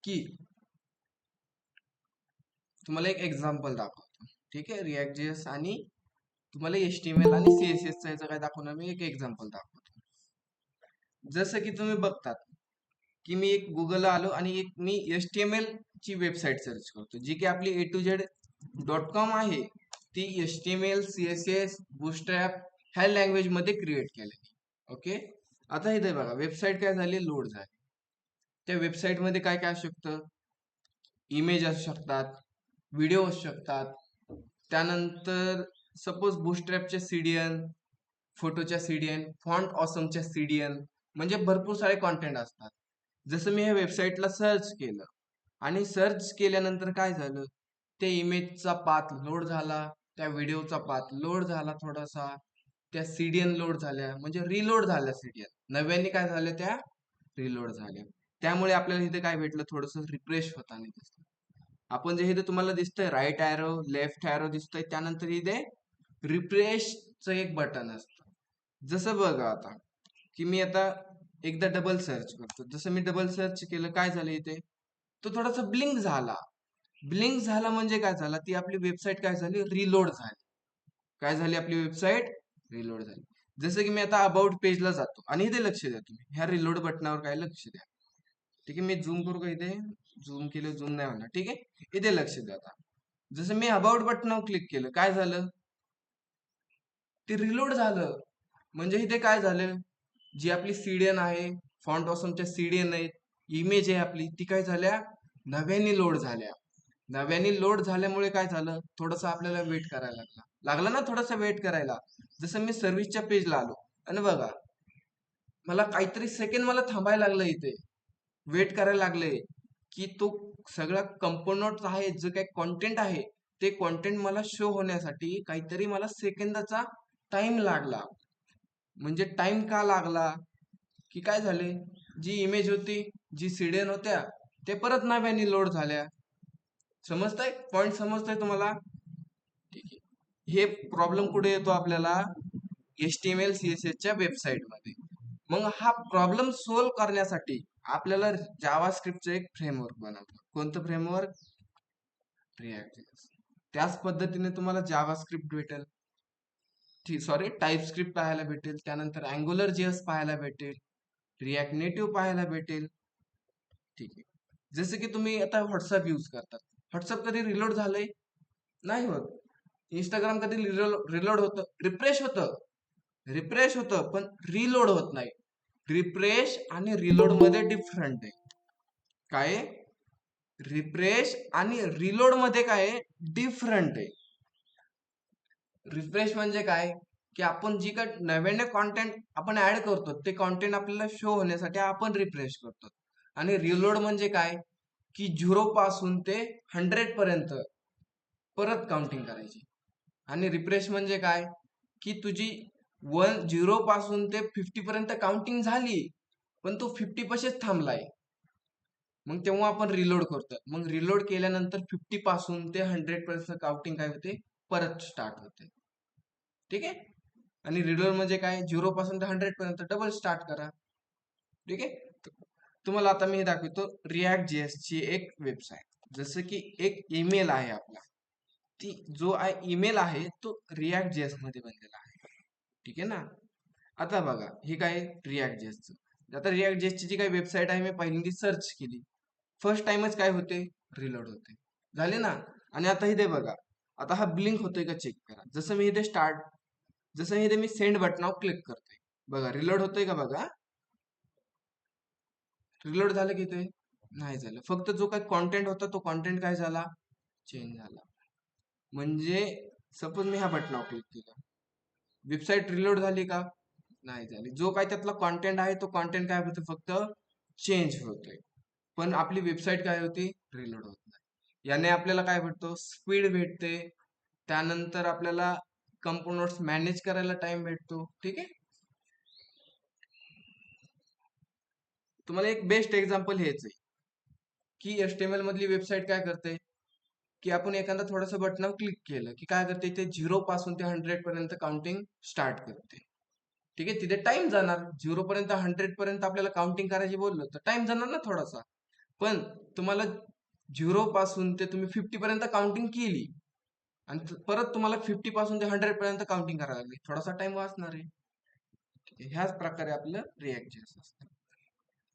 की तुम्हाला एक एक्झाम्पल दाखवतो. ठीक आहे, रिॲक्ट जेएस आणि तुम्हाला HTML आणि CSS चा याचं काय दाखवणार, मी एक एक्झाम्पल दाखवतो. जसं की तुम्ही बघतात की मी एक गुगलला आलो आणि एक मी HTML ची वेबसाईट सर्च करतो, जी की आपली A2Z.com आहे. ती HTML CSS बूटस्ट्रॅप ह्या लँग्वेज मध्ये क्रिएट केलेली. ओके, आता इथे बघा वेबसाईट काय झाली, लोड झाली. त्या वेबसाईट मध्ये काय काय असू शकतं, इमेज असू शकतात, व्हिडिओ असू शकतात, त्यानंतर सपोज बूटस्ट्रॅपच्या CDN, फोटोच्या CDN, फॉन्ट ऑसमच्या CDN, म्हणजे भरपूर सारे कॉन्टेंट असतात. जसं मी ह्या वेबसाईटला सर्च केलं आणि सर्च केल्यानंतर काय झालं, त्या इमेजचा पाथ लोड झाला, त्या व्हिडिओचा पाथ लोड झाला, थोडासा त्या CDN लोड झाल्या, म्हणजे रिलोड झाल्या CDN नव्याने काय झाल्या, त्या रिलोड झाल्या. त्यामुळे आपल्याला इथे काय भेटलं, थोडस रिफ्रेश होताना दिसतं. आपण जे इथे तुम्हाला दिसतंय राईट ॲरो लेफ्ट ॲरो दिसतंय, त्यानंतर इथे रिफ्रेशचं एक बटन असतं. जसं बघा आता की मी आता एकदा डबल सर्च करतो. जसं मी डबल सर्च केलं, काय झालं इथे, तो थोडासा ब्लिंक झाला. ब्लिंक झाला म्हणजे काय झाला, ती आपली वेबसाईट काय झाली, रिलोड झाली. काय झाली, आपली वेबसाईट रिलोड झाली. जसं की मी आता अबाउट पेजला जातो आणि इथे लक्ष द्या, तुम्ही ह्या रिलोड बटनावर काय लक्ष द्या. ठीक आहे, मी झूम करू का, इथे झूम केलं झूम नाही होणार. ठीक आहे, इथे लक्ष द्या. आता जसं मी अबाउट बटनावर क्लिक केलं, काय झालं, ते रिलोड झालं. म्हणजे इथे काय झालं, जी आपली CDN आहे, फॉन्ट ऑसमच्या CDN आहेत, इमेज आहे आपली, ती काय झाल्या, नव्याने लोड झाल्या. नव्याने लोड झाल्यामुळे काय झालं, थोडंसं आपल्याला वेट करायला लागला. लागला ना थोडासा वेट करायला. जसं मी सर्व्हिसच्या पेजला आलो आणि बघा, मला काहीतरी सेकंड मला थांबायला लागलं इथे, वेट करायला लागले, की तो सगळा कंपोनंट आहे, जो काही कॉन्टेंट आहे, ते कॉन्टेंट मला शो होण्यासाठी काहीतरी मला सेकंदाचा टाइम लागला. म्हणजे टाइम का लागला, की काय झाले, जी इमेज होती, जी CDN होत्या, ते परत नव्याने लोड झाल्या. समजताय पॉइंट, समजताय तुम्हाला? ठीक आहे. हे प्रॉब्लेम कुठे येतो आपल्याला, HTML CSS च्या वेबसाईट मध्ये. मग हा प्रॉब्लेम सोल्व्ह करण्यासाठी आपल्याला जावा स्क्रिप्टचं एक फ्रेमवर्क बनवतो. कोणतं फ्रेमवर्क, रिॲक्ट. त्याच पद्धतीने तुम्हाला जावा स्क्रिप्ट भेटेल, सॉरी टाईप स्क्रिप्ट पाहायला भेटेल, त्यानंतर अँग्युलर JS पाहायला भेटेल, रिॲक्ट नेटिव्ह पाहायला भेटेल. ठीक आहे, जसं की तुम्ही आता व्हॉट्सअप यूज करतात, व्हॉट्सअप कधी रिलोड झालंय, नाही होत. इंस्टाग्राम कधी रिलोड होतं, रिफ्रेश होतं, रिफ्रेश होतं, पण रिलोड होत नाही. रिफ्रेश आणि रिलोड मध्ये डिफरंट आहे. काय, रिफ्रेश आणि रिलोड मध्ये काय डिफरंट आहे. रिफ्रेश म्हणजे काय, की आपण जी काय नव्याने कॉन्टेंट आपण ऍड करतो, ते कॉन्टेंट आपल्याला शो होण्यासाठी आपण रिफ्रेश करतो. आणि रिलोड म्हणजे काय, की 0 पासून ते 100 पर्यंत परत काउंटिंग करायची. आणि रिफ्रेश म्हणजे काय, की तुझी 0 पासून ते 50 पर्यंत काउंटिंग झाली, पण तो 50 पाशीच थांबलाय. मग तेव्हा आपण रिलोड करतो. मग रिलोड केल्यानंतर 50 पासून ते 100 पर्यंत काउंटिंग काय होते, परत स्टार्ट होते. ठीक आहे, आणि रिलोड म्हणजे काय, 0 पासून ते 100 पर्यंत डबल स्टार्ट करा. ठीक आहे, तुम्हाला आता मी दाखवतो रिॲक्ट JS ची एक वेबसाईट. जसं की एक ईमेल आहे आपला, ती जो ईमेल आहे तो रिॲक्ट JS मध्ये बनलेला आहे. ठीक आहे ना. आता बघा हे काय, रिॲक्ट JS. आता रिॲक्ट JS ची जी काही वेबसाईट आहे, मी पहिल्यांदा सर्च केली, फर्स्ट टाइमच काय होते, रिलोड होते. झाले ना. आणि आता इथे बघा, आता हा ब्लिंक होतोय का चेक करा. जसं मी इथे जसं इथे मी सेंड बटनावर क्लिक करतोय, बघा रिलोड होतोय का, बघा रिलोड झालं की ते नाही झालं. फक्त जो काही कॉन्टेंट होता तो कॉन्टेंट काय झाला, चेंज झाला. म्हणजे सपोज मी ह्या बटनावर क्लिक केलं, वेबसाईट रिलोड झाली का, नाही झाली. जो काही त्यातला कॉन्टेंट आहे तो कॉन्टेंट काय होतं, फक्त चेंज होतोय, पण आपली वेबसाईट काय होती, रिलोड होत नाही. याने आपल्याला काय भेटतो, स्पीड भेटते, त्यानंतर आपल्याला कंपोनंट्स मॅनेज करायला टाइम भेटतो. ठीक आहे, तुम्हाला एक बेस्ट एक्झाम्पल हेच आहे, की HTML मधली वेबसाईट काय करते, की आपण एखादा थोडंसं बटनावर क्लिक केलं की काय करते, ते 0 पासून ते 100 पर्यंत काउंटिंग स्टार्ट करते. ठीक आहे, तिथे टाइम जाणार, 0 पर्यंत 100 पर्यंत आपल्याला काउंटिंग करायची बोललं तर टाइम जाणार ना थोडासा. पण तुम्हाला 0 पासून ते तुम्ही 50 पर्यंत काउंटिंग केली आणि परत तुम्हाला 50 पासून ते 100 पर्यंत काउंटिंग करायला लागली, थोडासा टाइम वाचणार आहे. ह्याच प्रकारे आपलं रिएक्ट.जेएस असतं.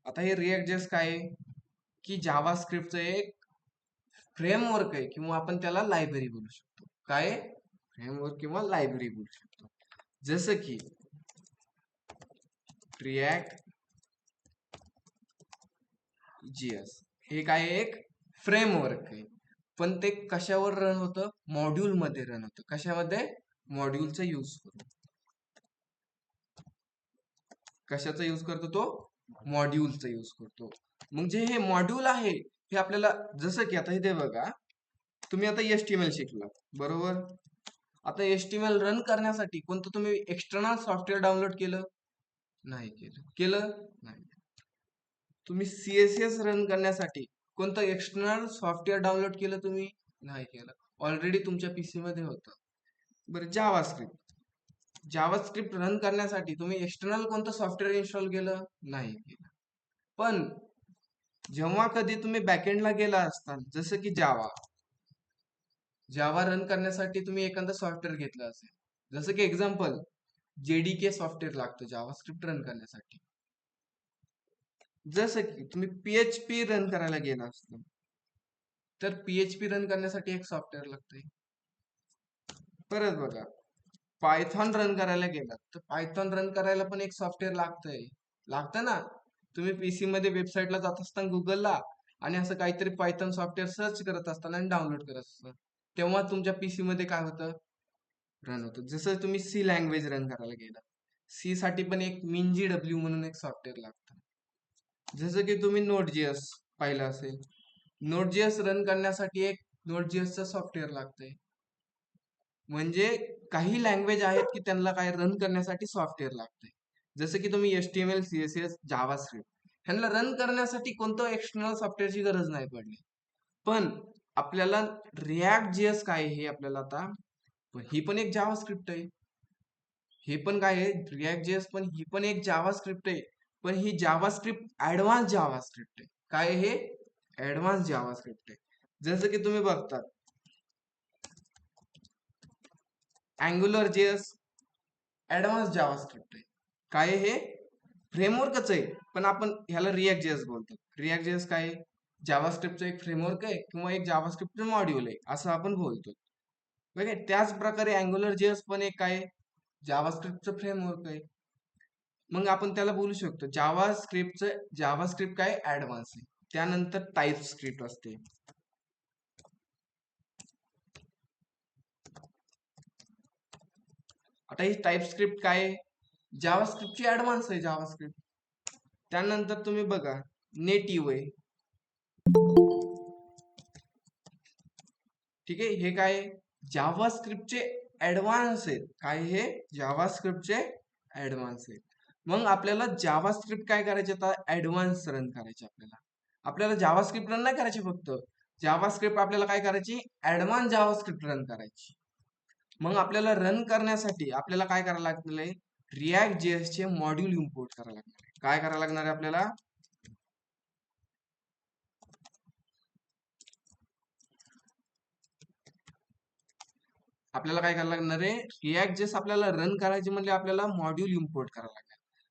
आता हे रिएक्ट.जेएस काय आहे की जावा स्क्रिप्टचं एक फ्रेमवर्क आहे, किंवा आपण त्याला लायब्ररी बोलू शकतो. काय फ्रेमवर्क किंवा लायब्ररी बोलू शकतो. जसं की रिएक्ट.जेएस हे काय एक फ्रेमवर्क आहे, पण ते कशावर रन होतं? मॉड्यूल मध्ये रन होतं. कशामध्ये? मॉड्यूलचा यूज करून. कशाचा यूज करतो तो? मॉड्यूलचा यूज करतो. मग जे हे मॉड्यूल आहे हे आपल्याला, जसं की आता इथे बघा, तुम्ही आता HTML शिकला बरोबर. आता HTML रन करण्यासाठी कोणतं तुम्ही एक्सटर्नल सॉफ्टवेअर डाउनलोड केलं? नाही केलं. केलं नाही. तुम्ही CSS रन करण्यासाठी कोणतं एक्सटर्नल सॉफ्टवेअर डाउनलोड केलं तुम्ही? नाही केलं. ऑलरेडी तुमच्या PC मध्ये होतं. बरं, जावास्क्रिप्ट रन करण्यासाठी तुम्ही एक्सटर्नल कोणतं सॉफ्टवेअर इन्स्टॉल केलं? नाही केलं. पण जेव्हा कधी तुम्ही बॅकएंडला गेला असता, जसं की जावा रन करण्यासाठी तुम्ही एखादं सॉफ्टवेअर घेतलं असेल, जसं की एक्झाम्पल JDK सॉफ्टवेअर लागतं जावास्क्रिप्ट रन करण्यासाठी. जसं की तुम्ही PHP रन करायला गेला असता, तर PHP रन करण्यासाठी एक सॉफ्टवेअर लागतंय. परत बघा, पायथॉन रन करायला गेलात तर पायथॉन रन करायला पण एक सॉफ्टवेअर लागतं ना. तुम्ही PC मध्ये वेबसाईटला जात असताना गुगलला, आणि असं काहीतरी पायथॉन सॉफ्टवेअर सर्च करत असताना आणि डाउनलोड करत असताना, तेव्हा तुमच्या PC मध्ये काय होतं? रन होतं. जसं तुम्ही सी लँग्वेज रन करायला गेला, सी साठी पण एक MinGW म्हणून एक सॉफ्टवेअर लागतं. जसं की तुम्ही Node.js पाहिलं असेल, Node.js रन करण्यासाठी एक Node.js सॉफ्टवेअर लागतंय. म्हणजे काही लँग्वेज आहेत की त्यांना काय रन करण्यासाठी सॉफ्टवेअर लागतंय. जसं की तुम्ही HTML, CSS, जावास्क्रिप्ट ह्यांना रन करण्यासाठी कोणतं एक्सटर्नल सॉफ्टवेअरची गरज नाही पडली. पण आपल्याला रिएक्ट.जेएस काय आहे हे आपल्याला आता, ही पण एक जावास्क्रिप्ट आहे. हे पण काय आहे? रिएक्ट.जेएस पण ही पण एक जावास्क्रिप्ट आहे. पण ही जावास्क्रिप्ट ऍडव्हान्स जावास्क्रिप्ट आहे. काय हे? ऍडव्हान्स जावास्क्रिप्ट आहे. जसं की तुम्ही बघता अँग्युलर.जेएस ऍडव्हान्स जावास्क्रिप्ट आहे. काय हे? फ्रेमवर्कच आहे, पण आपण ह्याला रिएक्ट.जेएस बोलतो. रिएक्ट.जेएस काय आहे? जावास्क्रिप्टचं एक फ्रेमवर्क आहे किंवा एक जावास्क्रिप्ट मॉड्यूल आहे असं आपण बोलतो. बघा, त्याच प्रकारे अँग्युलर.जेएस पण एक काय? जावास्क्रिप्टचं फ्रेमवर्क आहे. मग आपण त्याला बोलू शकतो जावास्क्रिप्ट काय? ऍडव्हान्स आहे. त्यानंतर टाईप स्क्रिप्ट असते. आता ही टाईपस्क्रिप्ट काय आहे? जावास्क्रिप्टची ऍडव्हान्स आहे जावास्क्रिप्ट. त्यानंतर तुम्ही बघा नेटिव्ह आहे. ठीक आहे, हे काय? जावास्क्रिप्टचे ऍडव्हान्स आहेत. काय हे? जावास्क्रिप्टचे ऍडव्हान्स आहेत. मग आपल्याला जावास्क्रिप्ट काय करायचे? आता ऍडव्हान्स रन करायचे. आपल्याला जावास्क्रिप्ट रन नाही करायची, फक्त जावास्क्रिप्ट आपल्याला काय करायची? ऍडव्हान्स जावास्क्रिप्ट रन करायची. मग आपल्याला रन करण्यासाठी आपल्याला काय करायला लागले? रिएक्ट.जेएस चे मॉड्यूल इम्पोर्ट करायला लागणार. काय करायला लागणार आहे आपल्याला? आपल्याला काय करायला लागणार आहे? रिएक्ट.जेएस आपल्याला रन करायचे म्हणजे आपल्याला मॉड्यूल इम्पोर्ट करायला लागणार.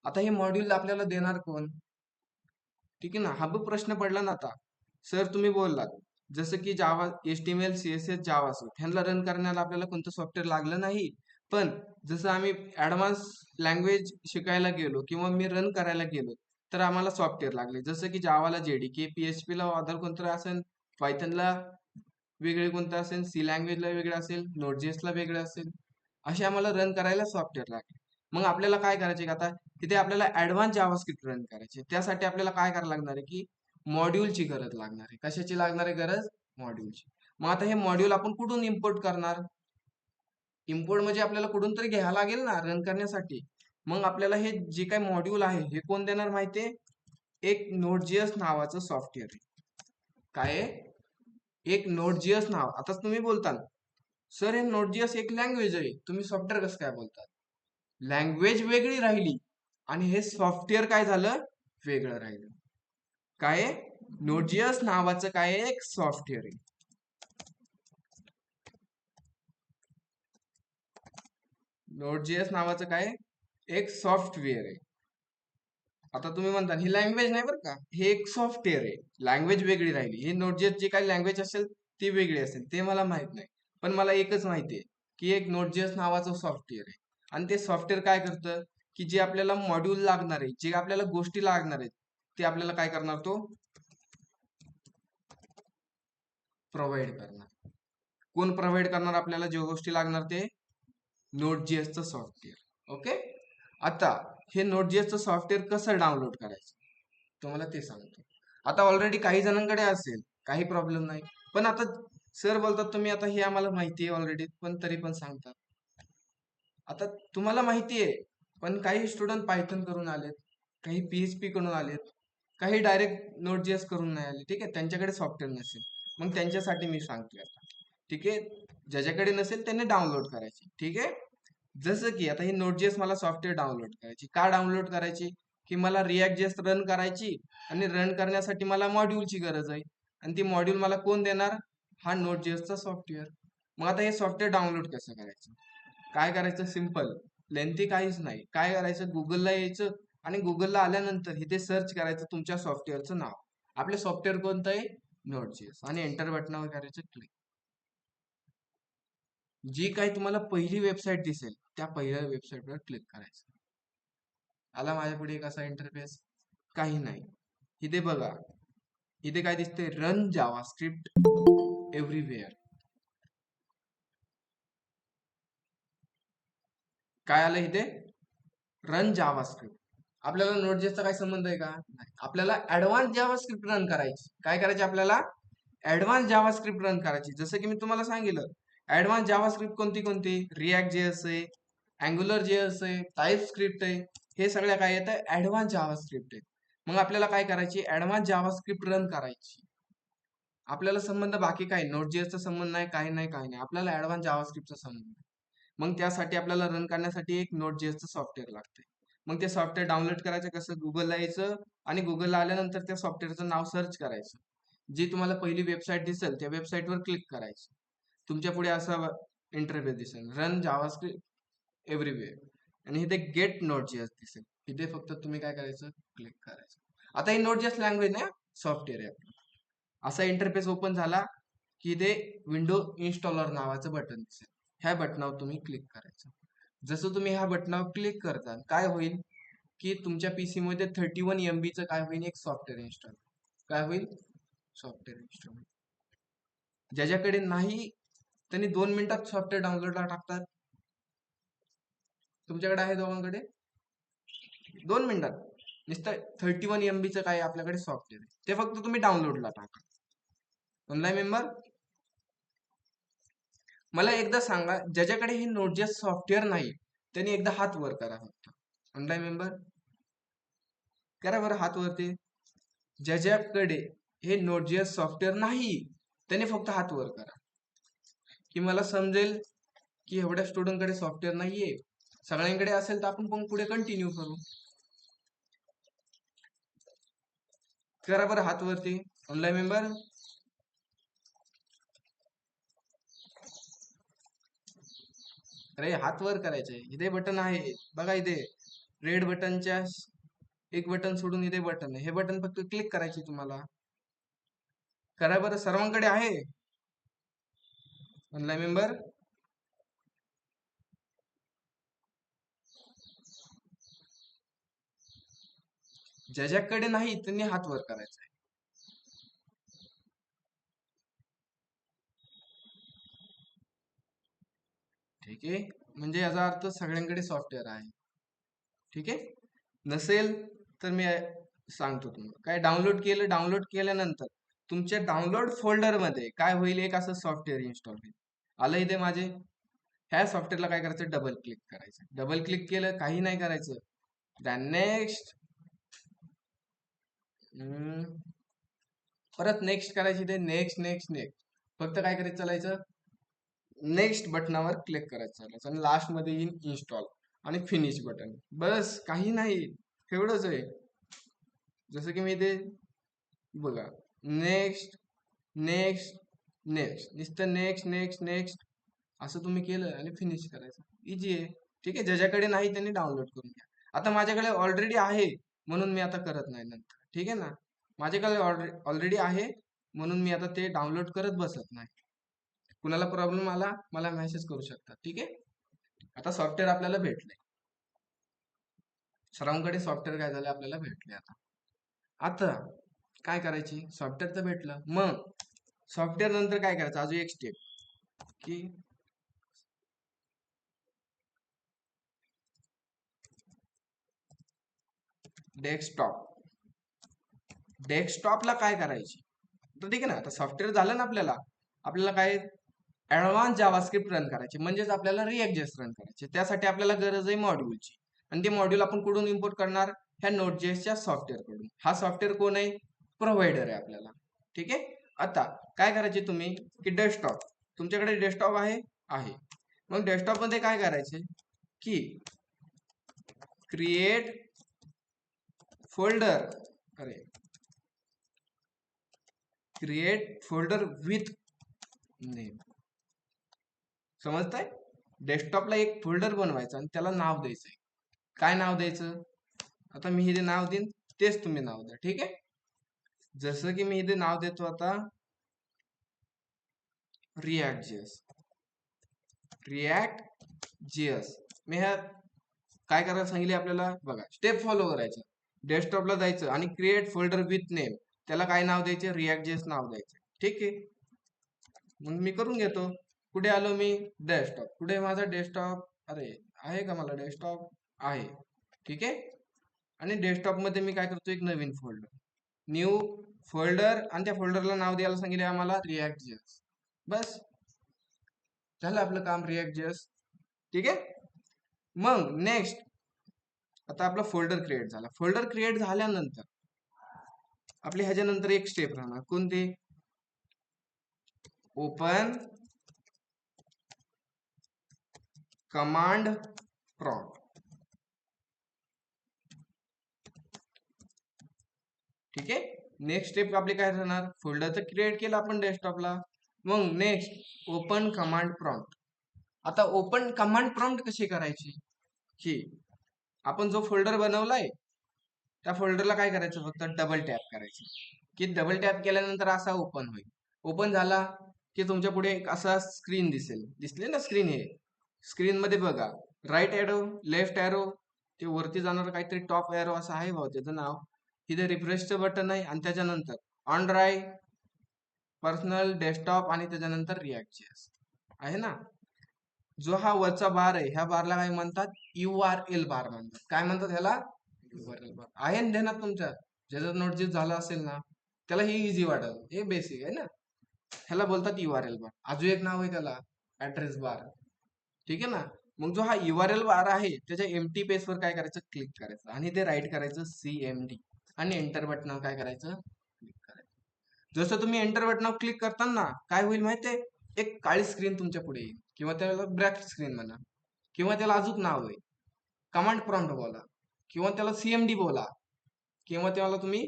आता हे मॉड्यूल आपल्याला देणार कोण? ठीक आहे ना, हा प्रश्न पडला ना. आता सर तुम्ही बोललात जसं की जावा, HTML, CSS, जावास्क्रिप्ट ह्यांना रन करण्याला आपल्याला कोणतं सॉफ्टवेअर लागलं नाही. पण जसं आम्ही ऍडव्हान्स लँग्वेज शिकायला गेलो किंवा मी रन करायला गेलो, तर आम्हाला सॉफ्टवेअर लागले. जसं की जावाला JDK, PHP ला अदर कोणतं असेल, पायथनला वेगळे कोणतं असेल, सी लँग्वेजला वेगळं असेल, Node.js ला वेगळं असेल, असे आम्हाला रन करायला सॉफ्टवेअर लागले. मग आपल्याला काय करायचे? आता तिथे आपल्याला ऍडव्हान्स जावास्क्रिप्ट रन करायचे. त्यासाठी आपल्याला काय करायला लागणार आहे की मॉड्यूलची गरज लागणार आहे. कशाची लागणार आहे गरज? मॉड्यूलची. मग आता हे मॉड्यूल आपण कुठून इम्पोर्ट करणार? इम्पोर्ट म्हणजे आपल्याला कुठून तरी घ्यायला लागेल ना रन करण्यासाठी. मग आपल्याला हे जे काही मॉड्यूल आहे हे कोण देणार माहितीये? एक Node.js नावाचं सॉफ्टवेअर आहे. काय आहे? एक Node.js नाव. आता तुम्ही बोलताल सर हे Node.js एक लँग्वेज आहे, तुम्ही सॉफ्टवेअर कसं काय बोलतात? लँग्वेज वेगळी राहिली आणि हे सॉफ्टवेअर काय झालं? वेगळं राहिलं. काय? नोड.js नावाचं काय आहे? एक सॉफ्टवेअर आहे. नोड.js नावाचं काय आहे? एक सॉफ्टवेअर आहे. आता तुम्ही म्हणता ही लँग्वेज नाही बरं का, हे एक सॉफ्टवेअर आहे. लँग्वेज वेगळी राहिली, ही नोड.js जी काही लँग्वेज असेल ती वेगळी असेल, ते मला माहित नाही. पण मला एकच माहिती आहे की एक नोड.js नावाचं सॉफ्टवेअर आहे. आणि ते सॉफ्टवेअर काय करतं की जे आपल्याला मॉड्यूल लागणार आहे, जे आपल्याला गोष्टी लागणार आहेत, ते आपल्याला काय करणार? तो प्रोव्हाइड करणार. कोण प्रोव्हाइड करणार आपल्याला जे गोष्टी लागणार? ते नोड.js सॉफ्टवेअर. ओके. आता हे नोड.js सॉफ्टवेअर कसं डाउनलोड करायचं तुम्हाला ते सांगतो. आता ऑलरेडी काही जणांकडे असेल, काही प्रॉब्लेम नाही. पण आता सर बोलतात तुम्ही आता हे आम्हाला माहिती आहे ऑलरेडी, पण तरी पण सांगतात. आता तुम्हाला माहिती आहे, पण काही स्टुडंट पायथन करून आलेत, काही PHP करून आलेत, काही डायरेक्ट नोड.js करून नाही आले. ठीक आहे, त्यांच्याकडे सॉफ्टवेअर नसेल, मग त्यांच्यासाठी मी सांगतोय आता. ठीक आहे, ज्याच्याकडे नसेल त्यांनी डाउनलोड करायची. ठीक आहे, जसं की आता ही नोड.js मला सॉफ्टवेअर डाउनलोड करायची. का डाउनलोड करायची? की मला React.js रन करायची, आणि रन करण्यासाठी मला मॉड्यूलची गरज आहे. आणि ती मॉड्यूल मला कोण देणार? हा नोड.js सॉफ्टवेअर. मग आता हे सॉफ्टवेअर डाउनलोड कसं करायचं? काय करायचं? सिम्पल, लेंथी काहीच नाही. काय करायचं? गुगलला यायचं, आणि गुगलला आल्यानंतर इथे सर्च करायचं तुमच्या सॉफ्टवेअरचं नाव. आपलं सॉफ्टवेअर कोणतं आहे? नोड.js. आणि एंटर बटनावर करायचं क्लिक. जी काही तुम्हाला पहिली वेबसाईट दिसेल त्या पहिल्या वेबसाईटवर क्लिक करायचं. आला माझ्या पुढे एक असा इंटरफेस, काही नाही. इथे बघा, इथे काय दिसतंय? Run JavaScript everywhere. काय आलं इथे? Run JavaScript. आपल्याला नोड.js चा काय संबंध आहे का? नाही. आपल्याला ऍडव्हान्स जावास्क्रिप्ट रन करायची. काय करायची आपल्याला? ऍडव्हान्स जावास्क्रिप्ट रन करायची. जसं की मी तुम्हाला सांगितलं, ऍडव्हान्स जावास्क्रिप्ट कोणती कोणती? React.js आहे, AngularJS आहे, TypeScript आहे. हे सगळ्या काय येतं? ऍडव्हान्स जावास्क्रिप्ट आहे. मग आपल्याला काय करायची? ऍडव्हान्स जावास्क्रिप्ट रन करायची. आपल्याला संबंध बाकी काय? नोड.js संबंध नाही, काही नाही, काही नाही. आपल्याला ऍडव्हान्स जावास्क्रिप्टचा संबंध. मग त्यासाठी आपल्याला रन करण्यासाठी एक नोड.js सॉफ्टवेअर लागते. मग ते सॉफ्टवेअर डाउनलोड करायचं कसं? गुगलला यायचं, आणि गुगलला आल्यानंतर त्या सॉफ्टवेअरचं नाव सर्च करायचं. जी तुम्हाला पहिली वेबसाईट दिसेल त्या वेबसाईटवर क्लिक करायचं. तुमच्या पुढे असा इंटरफेस दिसेल, रन जावास्क्रिप्ट एव्हरीवेअर, आणि इथे गेट नोड.js दिसेल. इथे फक्त तुम्ही काय करायचं? क्लिक करायचं. आता ही नोड.js लँग्वेज ना सॉफ्टवेअर आहे आपलं. असा इंटरफेस ओपन झाला की इथे विंडो इन्स्टॉलर नावाचं बटन दिसेल. ह्या बटनावर तुम्ही क्लिक करायचं. जसं तुम्ही ह्या बटनावर क्लिक करता, काय होईल की तुमच्या पीसी मध्ये 31 MB चं काय होईल? एक सॉफ्टवेअर इन्स्टॉल. काय होईल? Software install. ज्याच्याकडे नाही त्यांनी 2 मिनिटात सॉफ्टवेअर डाउनलोडला टाकतात. तुमच्याकडे आहे दोघांकडे? 2 मिनिटात नुसतं 31 MB चं काय आपल्याकडे सॉफ्टवेअर आहे, ते फक्त तुम्ही डाउनलोडला टाका. ऑनलाईन मेंबर, मला एकदा सांगा, ज्याच्याकडे हे नोड.js सॉफ्टवेअर नाही त्यांनी एकदा हात वर करा फक्त. ऑनलाईन मेंबर करा बरं हात वरती. ज्याच्याकडे हे नोड.js सॉफ्टवेअर नाही त्याने फक्त हात वर करा, की मला समजेल की एवढ्या स्टुडंटकडे सॉफ्टवेअर नाहीये. सगळ्यांकडे असेल तर आपण पण पुढे कंटिन्यू करू. करा बरं हात वरती ऑनलाईन मेंबर. अरे हात वर करायचे, इथे बटन आहे बघा, इथे रेड बटनच्या एक बटन सोडून इथे बटन आहे, हे बटन फक्त क्लिक करायचे तुम्हाला. करा बरं, सर्वांकडे आहे ऑनलाईन मेंबर. ज्याच्याकडे नाही त्यांनी हात वर करायचा आहे. ठीक आहे, म्हणजे याचा अर्थ सगळ्यांकडे सॉफ्टवेअर आहे. ठीक आहे, नसेल तर मी सांगतो तुम्हाला. काय डाउनलोड केलं, डाउनलोड केल्यानंतर तुमच्या डाउनलोड फोल्डर मध्ये काय होईल? एक असं सॉफ्टवेअर इन्स्टॉल होईल. आलं इथे माझे. ह्या सॉफ्टवेअरला काय करायचं? डबल क्लिक करायचं. डबल क्लिक केलं, काही नाही करायचं. नेक्स्ट, परत नेक्स्ट करायची. ते नेक्स्ट नेक्स्ट नेक्स्ट, फक्त काय करायचं? चालायचं नेक्स्ट बटनावर क्लिक करायचं चालायचं, आणि लास्ट मध्ये येईल इन्स्टॉल आणि फिनिश बटन. बस, काही नाही, एवढंच आहे. जसं की मी ते बघा, नेक्स्ट नेक्स्ट नेक्स्ट, नुसतं नेक्स्ट नेक्स्ट नेक्स्ट असं तुम्ही केलं आणि फिनिश करायचं. इजी आहे. ठीक आहे, ज्याच्याकडे नाही त्यांनी डाउनलोड करून घ्या. आता माझ्याकडे ऑलरेडी आहे म्हणून मी आता करत नाही नंतर. ठीक आहे ना, माझ्याकडे ऑलरेडी आहे म्हणून मी आता ते डाउनलोड करत बसत नाही. कुणाला प्रॉब्लेम आला मला मेसेज करू शकता. ठीक आहे, आता सॉफ्टवेअर आपल्याला भेटले. सरांकडे सॉफ्टवेअर काय झालं आपल्याला भेटले. आता आता काय करायची, सॉफ्टवेअर तर भेटलं, मग सॉफ्टवेअर नंतर काय करायचं, अजून एक स्टेप की डेस्कटॉप. डेस्कटॉपला काय करायची, तर ठीक आहे ना, आता सॉफ्टवेअर झालं ना आपल्याला, आपल्याला काय ऍडव्हान्स जावास्क्रिप्ट रन करायचे, म्हणजेच आपल्याला रिएक्ट.जेएस रन करायचे. त्यासाठी आपल्याला गरज आहे मॉड्यूलची, आणि ते मॉड्यूल आपण कुठून इम्पोर्ट करणार, ह्या नोट.जेएसच्या सॉफ्टवेअर कडून. हा सॉफ्टवेअर कोण आहे, प्रोव्हायडर आहे आपल्याला. ठीक आहे, आता काय करायचे तुम्ही की डेस्कटॉप, तुमच्याकडे डेस्कटॉप आहे. मग डेस्कटॉप मध्ये काय करायचे की क्रिएट फोल्डर, अरे क्रिएट फोल्डर विथ नेम. समजताय, डेस्कटॉपला एक फोल्डर बनवायचा आणि त्याला नाव द्यायचंय. काय नाव द्यायचं, आता मी हे नाव देईन तेच तुम्ही नाव द्या. ठीक आहे, जसं की मी इथे नाव देतो आता रिएक्ट.जेएस. रिएक्ट.जेएस मी ह्या काय करायला सांगितले आपल्याला, बघा स्टेप फॉलो करायचं. डेस्कटॉपला जायचं आणि क्रिएट फोल्डर विथ नेम, त्याला काय नाव द्यायचे, रिएक्ट.जेएस नाव द्यायचे. ठीक आहे, मग मी करून घेतो. कुठे आलो मी, डेस्कटॉप. कुठे माझा डेस्कटॉप, अरे आहे का मला डेस्कटॉप, आहे. ठीक आहे, आणि डेस्कटॉप मध्ये मी काय करतो, एक नवीन फोल्डर, न्यू फोल्डर, आणि त्या फोल्डरला नाव द्यायला सांगितले आम्हाला रिएक्ट.जेएस. बस झालं आपलं काम, रिएक्ट.जेएस. ठीक आहे, मग नेक्स्ट, आता आपला फोल्डर क्रिएट झाला. फोल्डर क्रिएट झाल्यानंतर आपली ह्याच्यानंतर एक स्टेप राहणार, कोणती, ओपन कमांड प्रॉम्प्ट. ठीक आहे, नेक्स्ट स्टेप आपली काय राहणार, फोल्डर तर क्रिएट केला आपण डेस्कटॉपला, मग नेक्स्ट ओपन कमांड प्रॉम्प्ट. आता ओपन कमांड प्रॉम्प्ट कशी करायची, की आपण जो फोल्डर बनवलाय त्या फोल्डरला काय करायचं, फक्त डबल टॅप करायचं, की डबल टॅप केल्यानंतर असा ओपन होईल. ओपन झाला की तुमच्या पुढे एक असा स्क्रीन दिसेल, दिसले ना स्क्रीन, हे स्क्रीन मध्ये बघा, राईट एरो, लेफ्ट एरो, ते वरती जाणार काहीतरी टॉप एरो असं आहे भाऊ त्याचं नाव, इथे रिफ्रेशचं बटन आहे, आणि त्याच्यानंतर ऑन ड्राईव्ह, पर्सनल, डेस्कटॉप, आणि त्याच्यानंतर रिएक्ट.जेएस आहे ना. जो हा वरचा बार आहे, ह्या बारला काय म्हणतात, URL बार म्हणतात. काय म्हणतात ह्याला, URL बार. आहे ना ध्यानात तुमच्या, ज्याचं नोटजीस झालं असेल ना त्याला हे इझी वाटेल, हे बेसिक आहे ना. ह्याला बोलतात URL बार. अजून एक नाव आहे त्याला, ऍड्रेस बार. ठीक आहे ना, मग जो हा URL बार आहे त्याच्या एम्प्टी पेज वर काय करायचं, क्लिक करायचं, आणि ते राईट करायचं CMD, आणि एंटर बटनावर काय करायचं, क्लिक करायचं. जसं तुम्ही एंटर बटनावर क्लिक करताना काय होईल माहितीये, एक काळी स्क्रीन तुमच्या पुढे येईल, किंवा त्याला ब्लॅक स्क्रीन म्हणा, किंवा त्याला अजून नाव आहे कमांड प्रॉम्प्ट बोला, किंवा त्याला CMD बोला, किंवा त्याला तुम्ही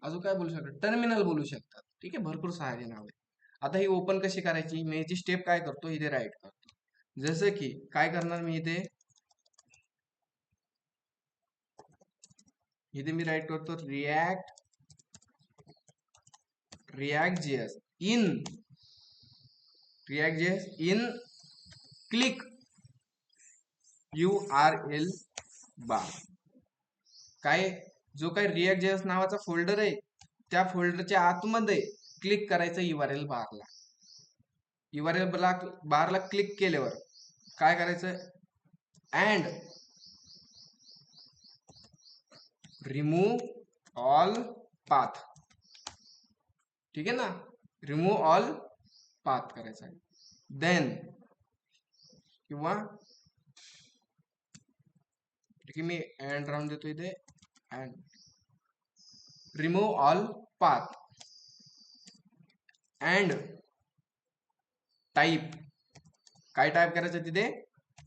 अजून काय बोलू शकता, टर्मिनल बोलू शकता. ठीक आहे, भरपूर सारे नाव आहे. आता ही ओपन कशी करायची, मी याची स्टेप काय करतो, इथे राईट करतो. जसं की काय करणार मी इथे, मी राईट करतो रिएक्ट.जेएस इन क्लिक URL बार. काय, जो काय रिएक्ट.जेएस नावाचा फोल्डर आहे त्या फोल्डरच्या आतमध्ये क्लिक करायचं URL बारला. URL बारला क्लिक केल्यावर काय करायचं, अँड रिमूव्ह ऑल पाथ. ठीक आहे ना, रिमूव्ह ऑल पाथ करायचा आहे. देन, किंवा ठीक आहे, मी अँड राहून देतो इथे, and remove all path and type, काय टाईप करायचं तिथे,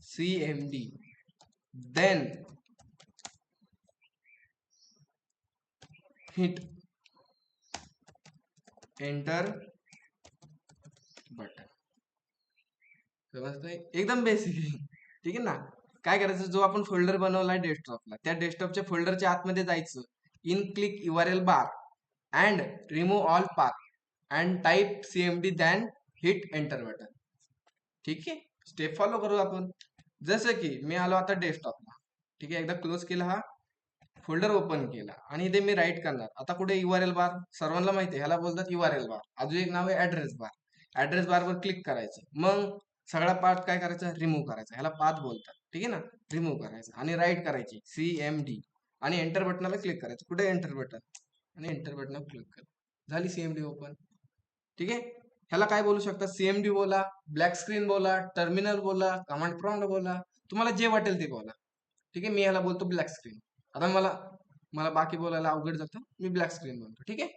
CMD. Then hit enter button. समजतंय? एकदम बेसिक आहे. ठीक आहे ना. काय करायचं, जो आपण फोल्डर बनवलाय डेस्कटॉपला, त्या डेस्कटॉपच्या फोल्डरच्या आतमध्ये जायचं. In click URL bar and remove all path and type CMD than hit enter button. ठीक आहे. स्टेप फॉलो करू आपण. जसं की मी आलो आता डेस्कटॉपला. ठीक आहे. एकदा क्लोज केला हा फोल्डर, ओपन केला आणि इथे मी राईट करणार. आता कुठे URL बार, सर्वांना माहिती आहे ह्याला बोलतात URL बार. अजून एक नाव आहे ऍड्रेस बार. ऍड्रेस बारवर क्लिक करायचं. मग सगळा पाथ काय करायचा, रिमूव्ह करायचा. ह्याला पाथ बोलतात. ठीक आहे ना. रिमूव्ह करायचं आणि राईट करायची CMD आणि एंटर बटनाला क्लिक करायचं. कुठे एंटर बटन आणि एंटर बटनावर क्लिक करा. झाली CMD ओपन. ठीक आहे. ह्याला काय बोलू शकता, CMD बोला, ब्लॅक स्क्रीन बोला, टर्मिनल बोला, कमांड प्रॉम्प्ट बोला, तुम्हाला जे वाटेल ते बोला. ठीक आहे. मी ह्याला बोलतो ब्लॅक स्क्रीन. आता मला मला बाकी बोलायला अवघड जातं, मी ब्लॅक स्क्रीन बोलतो. ठीक आहे.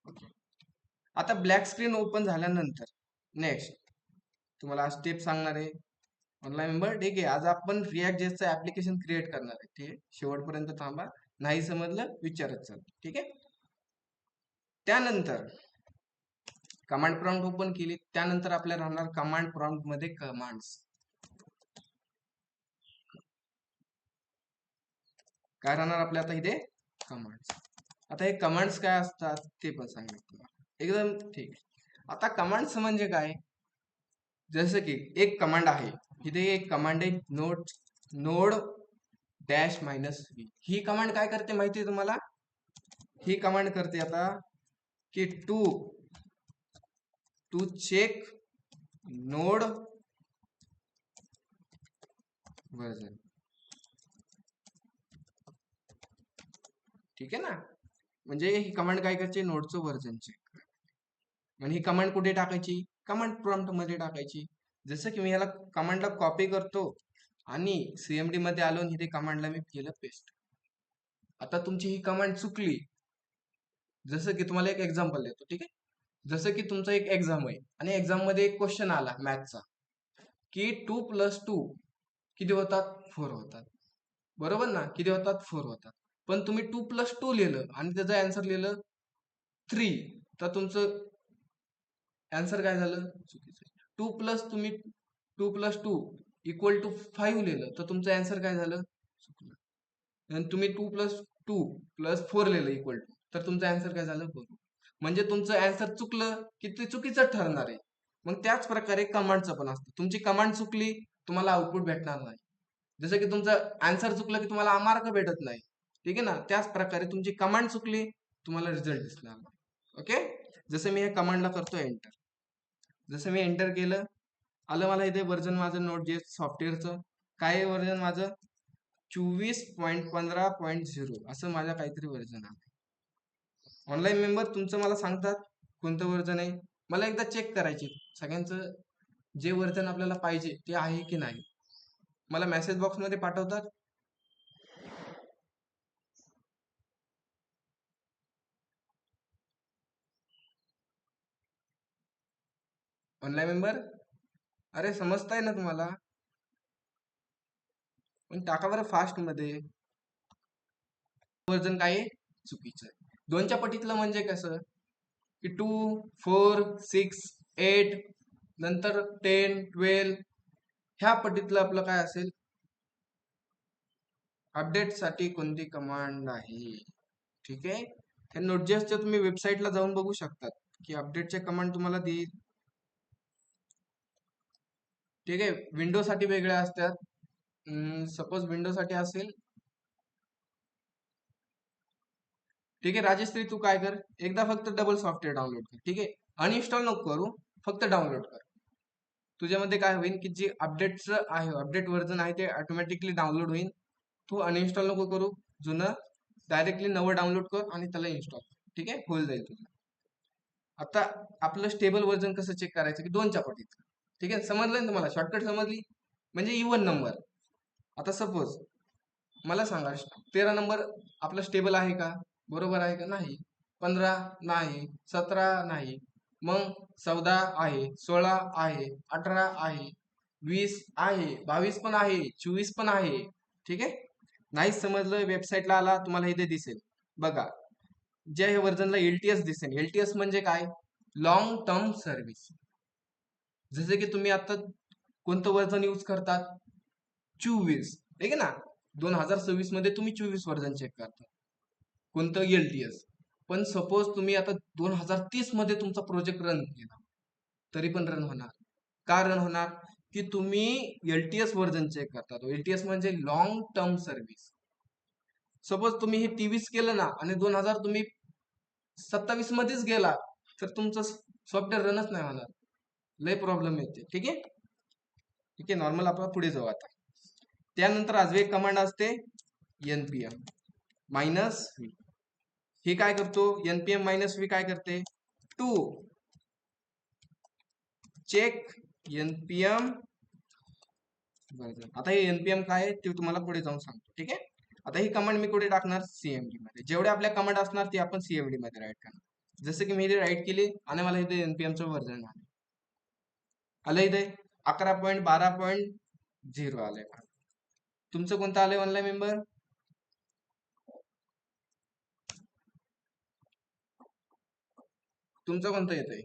ओके. आता ब्लॅक स्क्रीन ओपन झाल्यानंतर नेक्स्ट तुम्हाला स्टेप सांगणार आहे ऑनलाईन मेंबर. ठीक आहे. आज आपण रिॲक्ट जेसचं ऍप्लिकेशन क्रिएट करणार आहे. ठीक आहे. शेवटपर्यंत थांबा. नाही समजलं विचारत चल. ठीक आहे. त्यानंतर कमांड प्रॉम्प्ट ओपन केली. त्यानंतर आपल्याला राहणार कमांड प्रॉम्प्ट मध्ये कमांड्स. काय राहणार आपल्या आता इथे, कमांड्स. आता हे कमांड्स काय असतात ते पण सांगेल तुम्हाला. एकदम ठीक. आता कमांड्स म्हणजे काय, जसं की एक कमांड आहे, इथे एक कमांड आहे नोड डॅश -v. ही कमांड काय करते माहिती आहे तुम्हाला. ही कमांड करते आता की टू चेक नोड वर्जन. ठीक आहे ना. म्हणजे ही कमांड काय करायची, नोडचं व्हर्जन चेक. आणि ही कमांड कुठे टाकायची, कमांड प्रॉम्प्ट मध्ये टाकायची. जसं की मी याला कमांडला कॉपी करतो आणि CMD मध्ये आलो आणि इथे कमांडला मी केलं पेस्ट. आता तुमची ही कमांड चुकली. जसं की तुम्हाला एक एक्झाम्पल देतो. ठीक आहे. जसं की तुमचा एक एक्झाम आहे आणि एक्झाम मध्ये एक क्वेश्चन आला मॅथचा की 2 + 2 किती होतात, 4 होतात. बरोबर ना. किती होतात, 4 होतात. पण तुम्ही 2 + 2 लिहिलं आणि त्याचं आन्सर लिहिलं 3, तर तुमचं आन्सर काय झालं, चुकीचं. 2 प्लस तुम्ही 2 + 2 = 5 लिहिलं तर तुमचं आन्सर काय झालं, चुकलं. आणि तुम्ही 2 + 2 + 4 लिहिलं इक्वल टू, तर तुमचं आन्सर काय झालं, बरोबर. म्हणजे तुमचं आन्सर चुकलं की ते चुकीचं ठरणार आहे. मग त्याच प्रकारे कमांडचं पण असतं. तुमची कमांड चुकली तुम्हाला आउटपुट भेटणार नाही. जसं की तुमचं आन्सर चुकलं की तुम्हाला मार्क भेटत नाही. ठीक आहे ना. त्याच प्रकारे तुमची कमांड चुकली तुम्हाला रिझल्ट दिसणार नाही. ओके. जसं मी या कमांडला करतो एंटर. जसं मी एंटर केलं, आलं मला इथे व्हर्जन माझं नोट.js सॉफ्टवेअरचं. काय व्हर्जन माझं, 24.15.0 असं माझं काहीतरी व्हर्जन आहे. ऑनलाईन मेंबर तुमचं मला सांगतात कोणतं व्हर्जन आहे. मला एकदा चेक करायचे सगळ्यांचं जे व्हर्जन आपल्याला पाहिजे ते आहे की नाही. मला मेसेज बॉक्समध्ये पाठवतात. ऑनलाईन मेंबर, अरे समजताय ना तुम्हाला, पण टाका बरं फास्ट मध्ये. व्हर्जन काय आहे, चुकीचं आहे. 2च्या पटीतलं म्हणजे कसं की 2, 4, 6, 8 नंतर 10, 12 ह्या पटीतलं आपलं काय असेल, अपडेट साठी कोणती कमांड आहे. ठीक आहे. त्या नोट.jsच्या तुम्ही वेबसाईटला जाऊन बघू शकतात की अपडेटच्या कमांड तुम्हाला देईल. ठीक आहे. विंडो साठी वेगळ्या असतात. सपोज विंडो साठी असेल. ठीक आहे. राजश्री तू काय कर, एकदा फक्त डबल सॉफ्टवेअर डाउनलोड कर. ठीक आहे. अनइन्स्टॉल नको करू, फक्त डाउनलोड कर. तुझ्यामध्ये काय होईल की जे अपडेटचं आहे, अपडेट व्हर्जन आहे ते ऑटोमॅटिकली डाउनलोड होईल. तू अनइन्स्टॉल नको करू, जुनं डायरेक्टली नवं डाउनलोड कर आणि त्याला इन्स्टॉल. ठीक आहे. होईल जाईल तुझं. आता आपलं स्टेबल व्हर्जन कसं चेक करायचं की 2च्या पटीत. ठीक आहे. समजलं ना तुम्हाला, शॉर्टकट समजली म्हणजे इवन नंबर. आता सपोज मला सांगा 13 नंबर आपला स्टेबल आहे का, बरोबर आहे का, नाही. 15 नाही, 17 नाही, मग 14 आहे, 16 आहे, 18 आहे, 20 आहे, 22 पण आहे, 24 पण आहे. ठीक आहे. नाही समजलं वेबसाईटला आला तुम्हाला इथे दिसेल बघा, ज्या हे व्हर्जनला LTS दिसेल. LTS म्हणजे काय? Long term service. जसे की तुम्ही आता कोणतं व्हर्जन यूज करतात? 24, ठीक आहे ना. 2026 मध्ये तुम्ही 24 व्हर्जन चेक करता. कोणतं? LTS. पण सपोज तुम्ही आता 2030 मध्ये तुमचा प्रोजेक्ट रन केला, तरी पण रन होणार. का रन होणार? की तुम्ही LTS व्हर्जन चेक करतात. LTS म्हणजे लॉंग टर्म सर्व्हिस. सपोज तुम्ही हे 23 केलं ना आणि 2000 तुम्ही 27 मध्येच गेला, तर तुमचं सॉफ्टवेअर रनच नाही होणार. लय प्रॉब्लेम येते. ठीक आहे. ठीक आहे, नॉर्मल आपण पुढे जाऊ आता. त्यानंतर अजून एक कमांड असते NPM -v. हे काय करतो? NPM -v काय करते? To check NPM version. आता हे NPM काय आहे ते तुम्हाला पुढे जाऊन सांगतो. ठीक आहे. आता ही कमांड मी कुठे टाकणार? CMD मध्ये. जेवढे आपल्या कमांड असणार ते आपण CMD मध्ये राईट करणार. जसं की मी इथे राईट केली आणि मला इथे NPM चं व्हर्जन आलं इथे 11.12.0 आलंय. तुमचं कोणतं आलंय ऑनलाईन मेंबर? तुमचं कोणतं येतंय?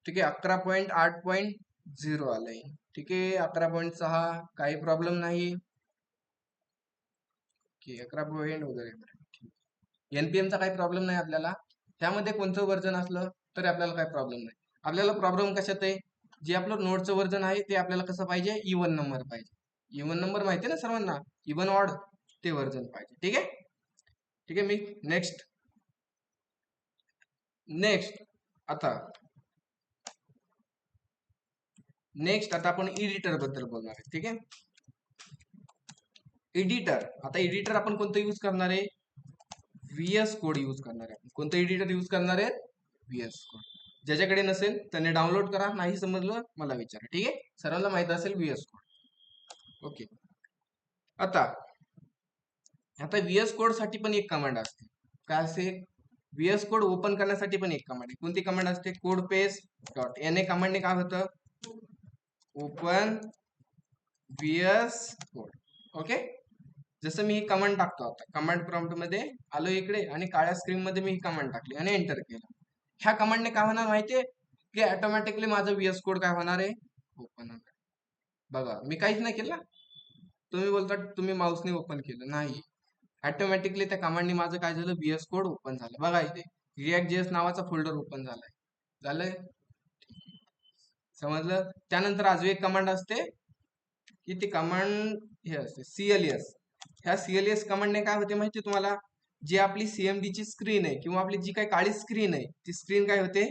ठीक आहे, 11.8.0 आलंय. ठीक आहे, 11.6 काही प्रॉब्लेम नाही. 11 वगैरे. NPM चा काही प्रॉब्लेम नाही आपल्याला. त्यामध्ये कोणतं व्हर्जन असलं तरी आपल्याला काही प्रॉब्लेम नाही. आपल्याला प्रॉब्लेम कशात आहे? जे आपलं नोडचं व्हर्जन आहे ते आपल्याला कसं पाहिजे? इव्हन नंबर पाहिजे. इव्हन नंबर माहिती आहे ना सर्वांना? इव्हन ऑड ते व्हर्जन पाहिजे. ठीक आहे. ठीक आहे, मी नेक्स्ट आता आपण एडिटर बद्दल बोलणार आहे. ठीक आहे. एडिटर, आता एडिटर आपण कोणतं यूज करणार आहे? VS कोड यूज करणार आहे. कोणतं एडिटर यूज करणार आहे? VS code. ज्याच्याकडे नसेल त्याने डाउनलोड करा. नाही समजलं मला विचारा. ठीक आहे, सर्वांना माहित असेल VS कोड. ओके. आता VS कोड साठी पण एक कमांड असते. काय असते? VS कोड ओपन करण्यासाठी पण एक कमांड आहे. कोणती कमांड असते? कोड पेस्ट डॉट NA कमांडने काय होतं? Open VS code. ओके. जसं मी ही कमांड टाकतो, आता कमांड प्रॉम्प्ट मध्ये आलो इकडे आणि काळ्या स्क्रीन मध्ये मी ही कमांड टाकली आणि एंटर केलं. ह्या कमांडने काय होणार माहितीये? की ऑटोमॅटिकली माझं VS कोड काय होणार आहे? ओपन होणार. बघा, मी काहीच नाही केलं. तुम्ही बोलता तुम्ही माऊसने ओपन केलं. नाही, ऑटोमॅटिकली त्या कमांडने माझं काय झालं? VS कोड ओपन झालं. बघा इथे React.js नावाचा फोल्डर ओपन झालंय. समजलं? त्यानंतर अजून एक कमांड असते की ती कमांड हे असते CLS. ह्या CLS कमांडने काय होते माहिती तुम्हाला? जी आपली CMD ची स्क्रीन आहे किंवा आपली जी काही काळी स्क्रीन आहे ती स्क्रीन काय होते?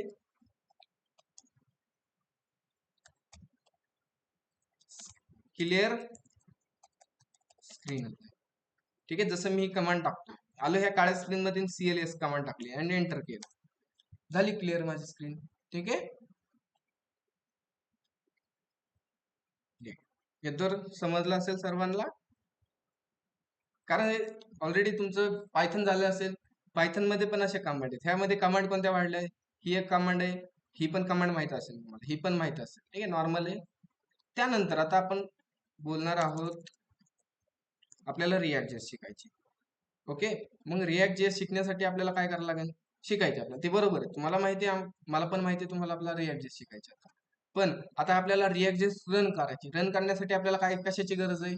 क्लिअर स्क्रीन होते. ठीक आहे. जसं मी ही कमांड टाकतो, आलो ह्या काळ्या स्क्रीन मध्ये CLS कमांड टाकली आणि एंटर केलं, झाली क्लिअर माझी स्क्रीन. ठीक आहे. हे तर समजलं असेल सर्वांना. कारण ऑलरेडी तुमचं पायथन झालं असेल. पायथन मध्ये पण अशा कमांड आहेत. ह्यामध्ये कमांड कोणत्या वाढल्या? ही एक कमांड आहे. ही पण कमांड माहित असेल तुम्हाला. ही पण माहित असेल. ठीक आहे, नॉर्मल आहे. त्यानंतर आता आपण बोलणार आहोत, आपल्याला React.js शिकायची. ओके. मग React.js शिकण्यासाठी आपल्याला काय करायला लागेल? शिकायचे आपल्याला. ते बरोबर आहे, तुम्हाला माहिती आहे, मला पण माहिती आहे तुम्हाला आपला React.js शिकायचं आता. पण आता आपल्याला React.js रन करायची. रन करण्यासाठी आपल्याला काय कशाची गरज आहे?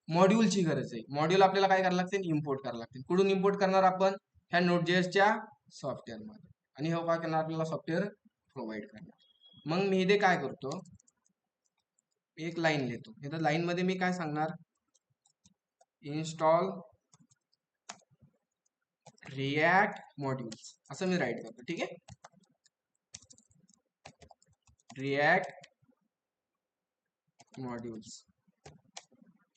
मॉड्यूलची गरज आहे. मॉड्यूल आपल्याला काय करायला लागतील? इम्पोर्ट करायला लागतील. कुठून इम्पोर्ट करणार आपण? ह्या Node.js सॉफ्टवेअर मध्ये. आणि हे काय करणार? आपल्याला सॉफ्टवेअर प्रोव्हाइड करणार. मग मी इथे काय करतो? एक लाईन लिहितो. इथं लाईन मध्ये मी काय सांगणार? इन्स्टॉल रिॲक्ट मॉड्यूल्स असं मी राईट करतो. ठीक आहे. React modules.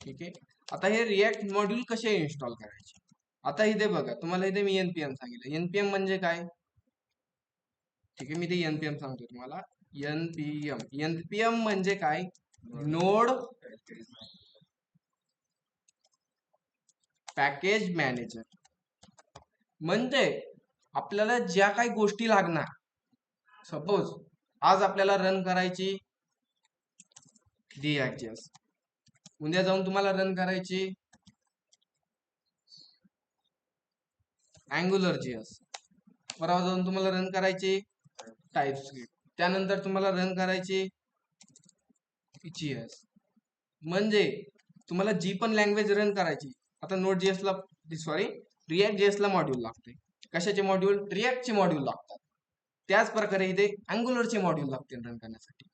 ठीक आहे. आता हे रिॲक्ट मॉड्यूल कसे इन्स्टॉल करायचे? आता इथे बघा, तुम्हाला इथे मी NPM सांगितलं. NPM म्हणजे काय? ठीक आहे, मी ते NPM सांगतो तुम्हाला. NPM म्हणजे काय? Node package manager. म्हणजे आपल्याला ज्या काही गोष्टी लागणार, सपोज आज आपल्याला रन करायची React.js, उद्या जाऊन तुम्हाला रन करायची अँग्युलर JS. बरोबर जाऊन तुम्हाला रन करायची टाईपस्क्रिप्ट, त्यानंतर तुम्हाला रन करायची JS. म्हणजे तुम्हाला जी पण लँग्वेज रन करायची, आता Node.js ला सॉरी React.js ला मॉड्यूल लागते. कशाचे मॉड्यूल? रिॲक्टचे मॉड्यूल लागतात. त्याच प्रकारे इथे अँग्युलरचे मॉड्यूल लागते रन करण्यासाठी.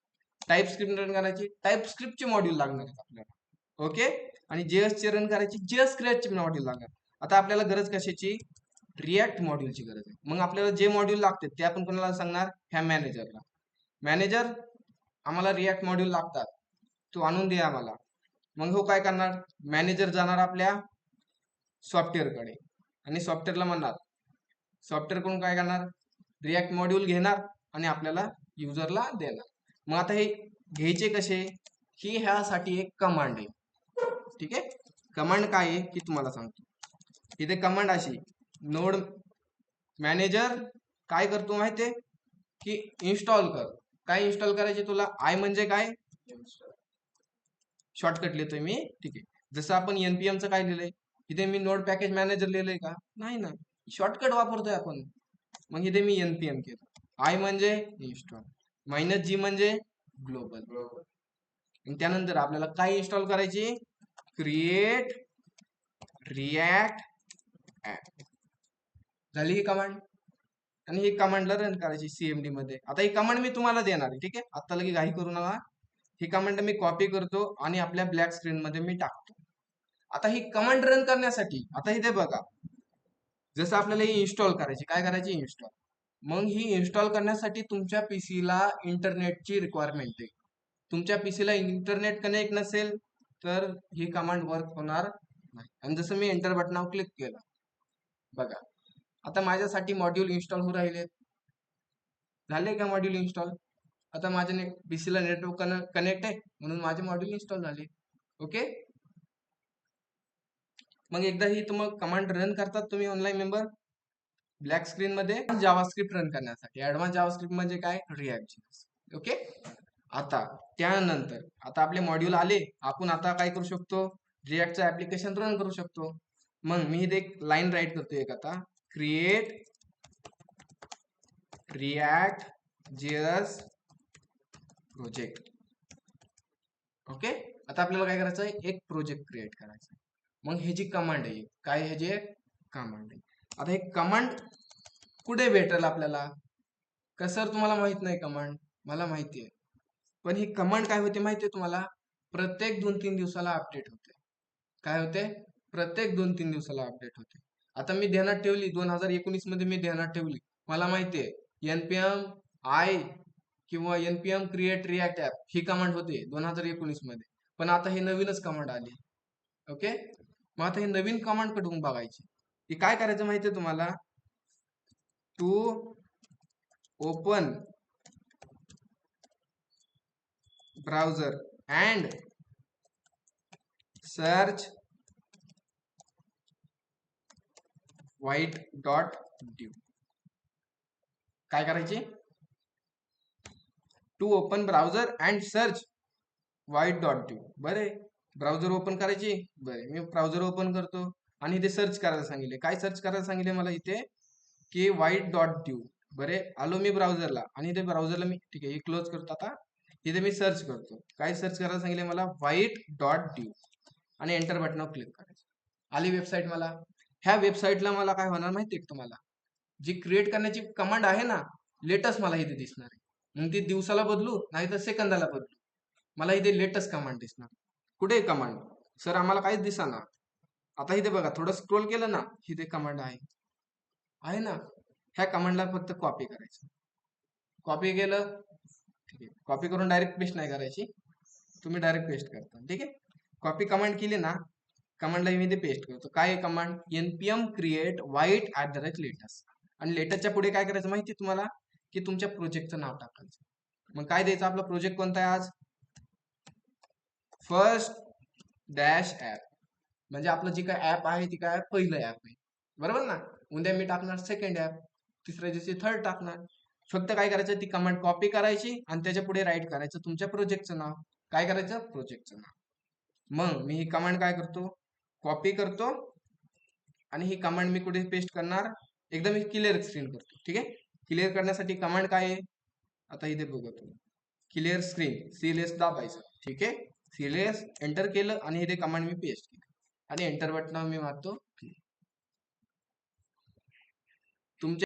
टाईपस्क्रिप्ट रन करायची, टाईपस्क्रिप्टचे मॉड्यूल लागणार आहेत आपल्याला. ओके. आणि JS चे रन करायची, JS क्रिएटचे मॉड्यूल लागणार. आता आपल्याला गरज कशाची? रिॲक्ट मॉड्यूलची गरज आहे. मग आपल्याला जे मॉड्यूल लागते ते आपण कोणाला सांगणार? ह्या मॅनेजरला. मॅनेजर, आम्हाला रिॲक्ट मॉड्यूल लागतात, तो आणून दे आम्हाला. मग हो काय करणार? मॅनेजर जाणार आपल्या सॉफ्टवेअरकडे आणि सॉफ्टवेअरला म्हणणार, सॉफ्टवेअर कडून काय करणार? रिॲक्ट मॉड्यूल घेणार आणि आपल्याला युजरला देणार. मग आता हे घ्यायचे कसे? ही ह्यासाठी एक कमांड आहे. ठीक आहे. कमांड काय आहे की तुम्हाला सांगतो. इथे कमांड अशी, नोड मॅनेजर काय करतो माहितीये की इन्स्टॉल कर. काय इन्स्टॉल करायचे तुला? आय म्हणजे काय? शॉर्टकट लिहितोय मी. ठीक आहे. जसं आपण npm चं काय लिहिलंय, इथे मी नोड पॅकेज मॅनेजर लिहिलंय का? नाही ना, शॉर्टकट वापरतोय आपण. मग इथे मी npm केलं. आय म्हणजे इन्स्टॉल, -g म्हणजे ग्लोबल. त्यानंतर आपल्याला काय इन्स्टॉल करायची? Create react app. झाली ही कमांड. आणि ही कमांडला रन करायची CMD मध्ये. आता ही कमांड मी तुम्हाला देणार आहे. ठीक आहे. आता लगे घाई करू नका. ही कमांड मी कॉपी करतो आणि आपल्या ब्लॅक स्क्रीन मध्ये मी टाकतो. आता ही कमांड रन करण्यासाठी, आता इथे बघा, जसं आपल्याला ही इन्स्टॉल करायची, काय करायची? इन्स्टॉल. मग ही इन्स्टॉल करण्यासाठी तुमच्या पीसीला इंटरनेटची रिक्वायरमेंट आहे. तुमच्या पीसीला इंटरनेट कनेक्ट नसेल तर ही कमांड वर्क होणार नाही. आणि जसं मी एंटर बटनावर क्लिक केलं, बघा आता माझ्यासाठी मॉड्यूल इन्स्टॉल होऊ राहिले. झाले का मॉड्यूल इन्स्टॉल? आता माझ्या पीसीला नेटवर्क कनेक्ट आहे म्हणून माझे मॉड्यूल इन्स्टॉल झाले. ओके. मग एकदा ही मग कमांड रन करतात तुम्ही ऑनलाईन मेंबर ब्लॅक स्क्रीन मध्ये जावास्क्रिप्ट रन करण्यासाठी. ऍडव्हान्स जावास्क्रिप्ट म्हणजे काय? रिॲक्ट. ओके. आता त्यानंतर आता आपले मॉड्यूल आले, आपण आता काय करू शकतो? रिॲक्टचं ऍप्लिकेशन रन करू शकतो. मग मी इथे एक लाईन राईट करतोय एक, आता create react JS project. Okay. आता आपल्याला काय करायचं आहे? एक प्रोजेक्ट क्रिएट करायचा आहे. मग ह्याची कमांड आहे, काय ह्याची कमांड आहे. आता हे कमांड कुठे भेटेल आपल्याला? का सर तुम्हाला माहित नाही कमांड? मला माहिती आहे. पण ही कमांड काय होते माहिती आहे तुम्हाला? प्रत्येक 2-3 दिवसाला अपडेट होते. काय होते? प्रत्येक 2-3 दिवसाला अपडेट होते. आता मी ध्यानात ठेवली, 2019 मध्ये मी ध्यानात ठेवली. मला माहिती आहे npm आय किंवा npm क्रिएट रिॲक्ट ऍप ही कमांड होते 2019 मध्ये. पण आता हे नवीनच कमांड आली. ओके. मग आता हे नवीन कमांड कडून बघायची. हे काय करायचं माहितीये तुम्हाला? To open browser and search white.dew. काय करायची? To open browser and search white.dew. बरे, ब्राउझर ओपन करायची. बरे, मी ब्राउझर ओपन करतो आणि इथे सर्च करायला सांगितले. काय सर्च करायला सांगितले मला इथे? की white.dew. बरे, आलो मी ब्राउझरला आणि इथे ब्राउझरला मी, ठीक आहे, हे क्लोज करतो. आता इथे मी सर्च करतो. काय सर्च करायला सांगितले मला? white.dew आणि एंटर बटनावर क्लिक करायचं. आली वेबसाईट मला. ह्या वेबसाईटला मला काय होणार माहिती आहे तुम्हाला? जी क्रिएट करण्याची कमांड आहे ना, लेटेस्ट मला इथे दिसणार आहे. मग ती दिवसाला बदलू नाही तर सेकंदाला बदलू, मला इथे लेटेस्ट कमांड दिसणार. कुठे कमांड? सर आम्हाला काहीच दिसना. आता इथे बघा, थोडं स्क्रोल केलं ना, इथे कमांड आहे ना. ह्या कमांडला फक्त कॉपी करायचं. कॉपी केलं, ठीक आहे. कॉपी करून डायरेक्ट पेस्ट नाही करायची, तुम्ही डायरेक्ट पेस्ट करता. ठीक आहे. कॉपी कमांड केली ना, कमांडला मी इथे पेस्ट करतो. काय कमांड? npm create white@latest. आणि लेटेस्टच्या पुढे काय करायचं माहिती तुम्हाला? की तुमच्या प्रोजेक्टचं नाव टाकायचं. मग काय द्यायचं? आपला प्रोजेक्ट कोणता आहे आज? First dash app. म्हणजे आपलं जी काय ऍप आहे ती काय? पहिलं ऍप आहे. बरोबर ना? उद्या मी टाकणार सेकंड ऍप, तिसऱ्या दिवशी थर्ड टाकणार. फक्त काय करायचं? ती कमांड कॉपी करायची आणि त्याच्या पुढे राईट करायचं तुमच्या प्रोजेक्टचं नाव. काय करायचं? प्रोजेक्टचं नाव. मग मी ही कमांड काय करतो? कॉपी करतो आणि ही कमांड मी कुठे पेस्ट करणार, एकदम क्लिअर स्क्रीन करतो. ठीक आहे, क्लिअर करण्यासाठी कमांड काय आहे, आता इथे बघा तुम्ही, क्लिअर स्क्रीन सीएलएस दाबायचं. ठीक आहे, सीएलएस एंटर केलं आणि इथे कमांड मी पेस्ट केली आणि एंटर बटन मी मारतो. तुमच्या